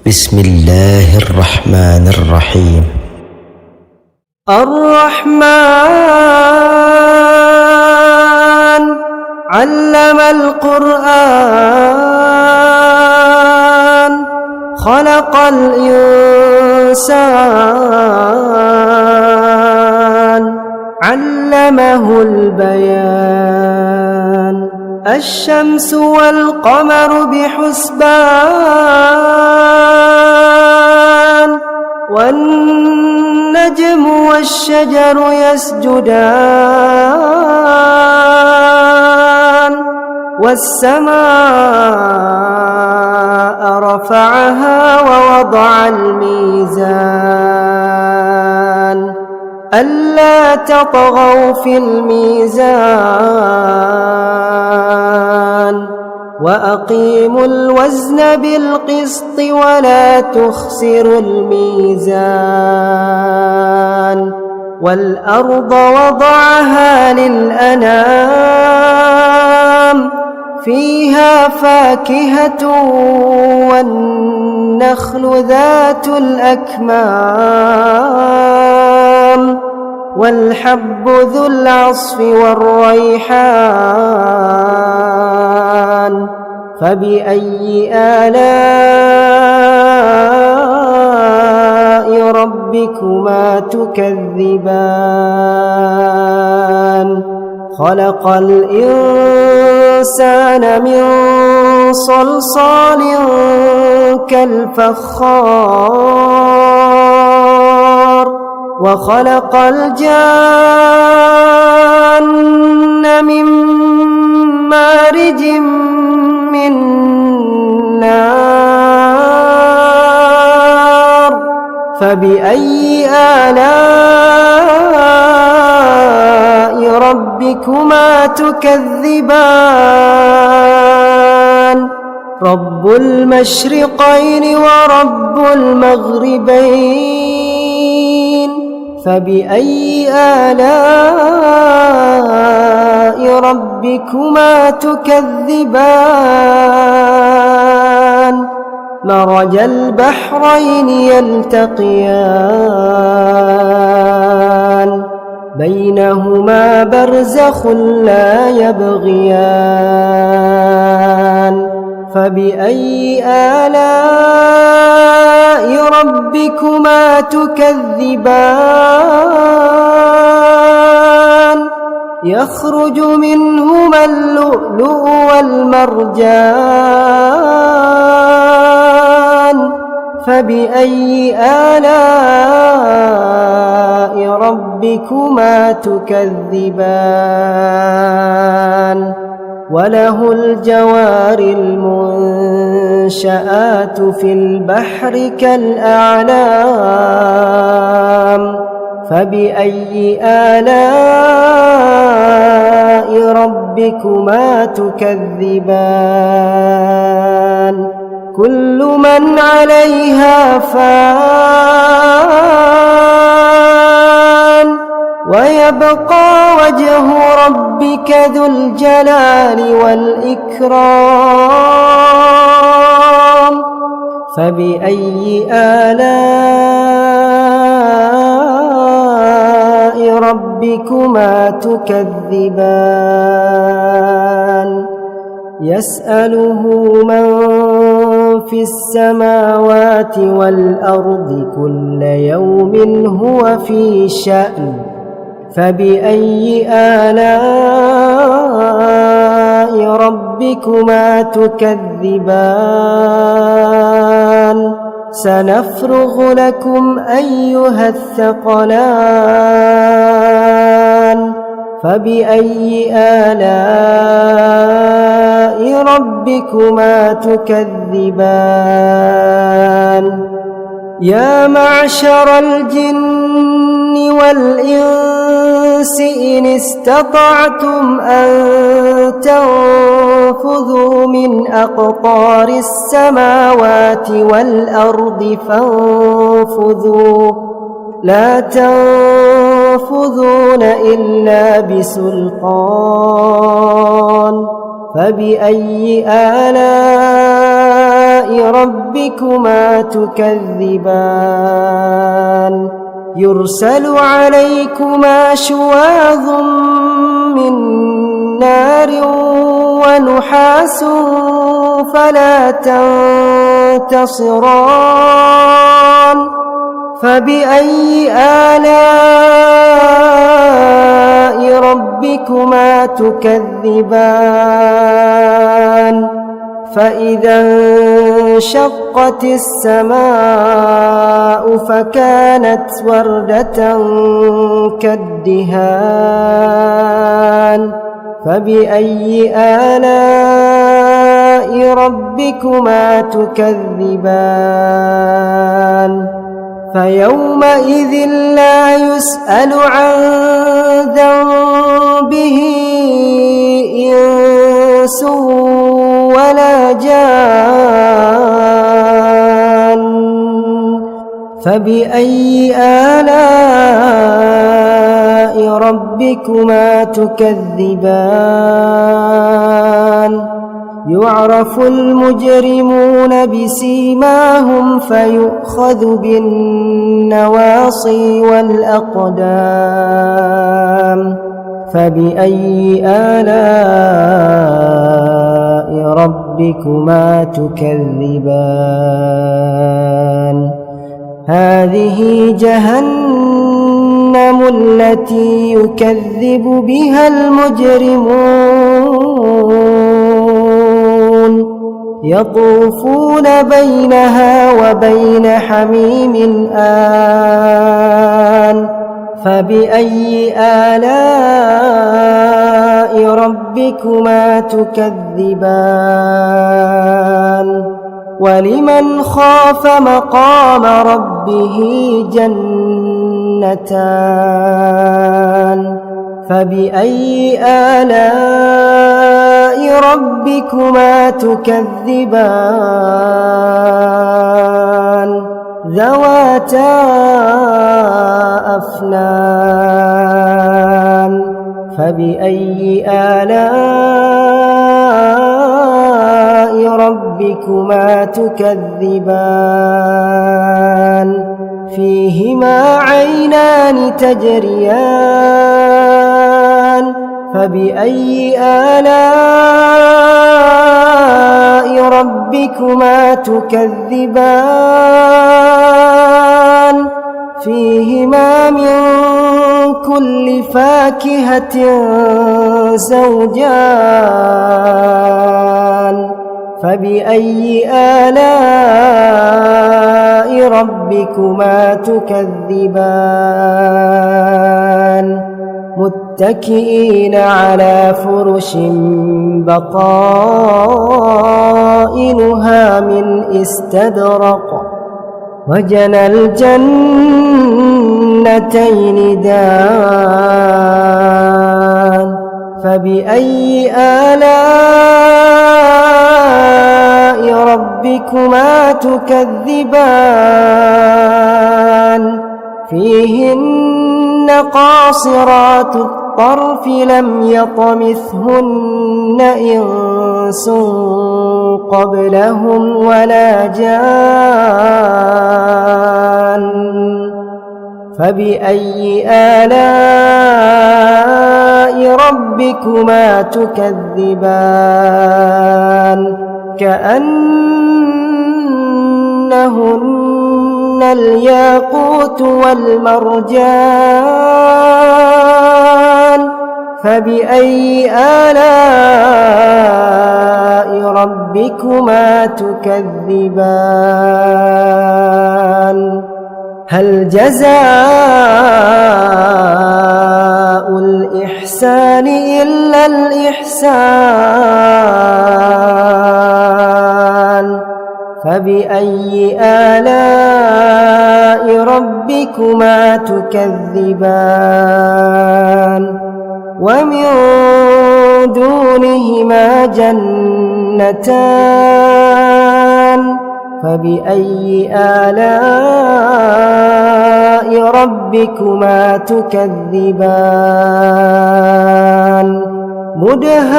بسم الله الرحمن الرحيم. الرحمن علم القرآن خلق الإنسان علمه البيان الشمس والقمر بحسبان والنجم والشجر يسجدان والسماء رفعها ووضع الميزان ألا تطغوا في الميزان وأقيموا الوزن بالقسط ولا تخسروا الميزان والأرض وضعها للأنام فيها فاكهة والنخل ذات الأكمام والحب ذو العصف والريحان فبأي آلاء ربكما تكذبان خلق الإنسان من صلصال كالفخار وخلق الجان من مارج من نار فبأي آلاء ربكما تكذبان رب المشرقين ورب المغربين فبأي آلاء ربكما تكذبان مرج البحرين يلتقيان بينهما برزخ لا يبغيان فبأي آلاء ربكما تكذبان يخرج منهما اللؤلؤ والمرجان فبأي آلاء ربكما تكذبان وله الجوار المنشآت في البحر كالأعلام فبأي آلاء ربكما تكذبان كل من عليها فان ويبقى وجه ربك ذو الجلال والإكرام فبأي آلاء ربكما تكذبان يسأله من في السماوات والأرض كل يوم هو في شأن فبأي آلاء ربكما تكذبان سنفرغ لكم أيها الثقلان فبأي آلاء ربكما تكذبان يا معشر الجن والإنس إن استطعتم أن تنفذوا من أقطار السماوات والأرض فانفذوا لا تنفذون إلا بسلطان فبأي آلاء ربكما تكذبان يرسل عليكما شواظ من نار ونحاس فلا تنتصران فبأي آلاء ربكما تكذبان فإذا انشقت السماء فكانت وردة كالدهان فبأي آلاء ربكما تكذبان فيومئذ لا يسأل عن ذنبه إنس ولا جان فبأي آلاء ربكما تكذبان يعرف المجرمون بسيماهم فيؤخذ بالنواصي والأقدام فبأي آلاء ربكما تكذبان هذه جهنم التي يكذب بها المجرمون يطوفون بينها وبين حميم آن فبأي آلاء ربكما تكذبان ولمن خاف مقام ربه جنتان فبأي آلاء ربكما تكذبان ذواتا أفنان فبأي آلاء ربكما تكذبان فيهما عينان تجريان فبأي آلاء ربكما تكذبان فيهما من كل فاكهة زوجان فبأي آلاء ربكما تكذبان متكئين على فرش بطائنها من استبرق وجنى الجنتين دان فبأي آلاء ربكما تكذبان فيهن قاصرات الطرف لم يطمثهن إنس قبلهم ولا جان فبأي آلاء ربكما تكذبان كأنهن الياقوت والمرجان فبأي آلاء ربكما تكذبان هل جزاء الإحسان إلا الإحسان فبأي آلاء ربكما تكذبان ومن دونهما جنتان فبأي آلاء ربكما تكذبان مدهامتان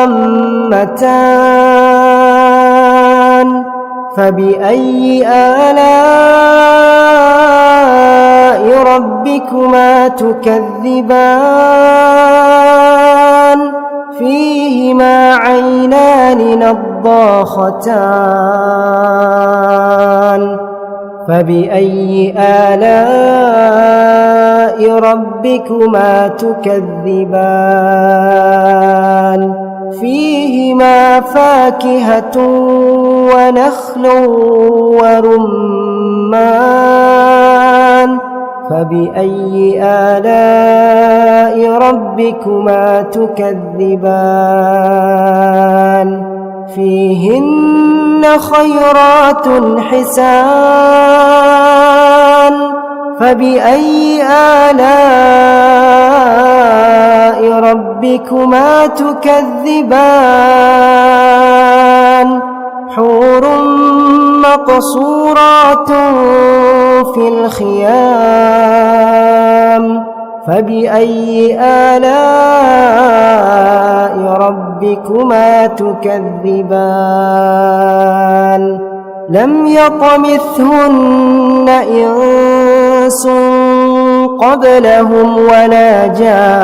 ضامتان فبأي آلاء ربكما تكذبان فيهما عينان نضاختان فبأي آلاء ربكما تكذبان فيهما فاكهة ونخل ورمان فبأي آلاء ربكما تكذبان فيهن خيرات حسان فبأي آلاء ربكما تكذبان حور مقصورات في الخيام فبأي آلاء ربكما تكذبان لم يطمثهن إنس قبلهم ولا جان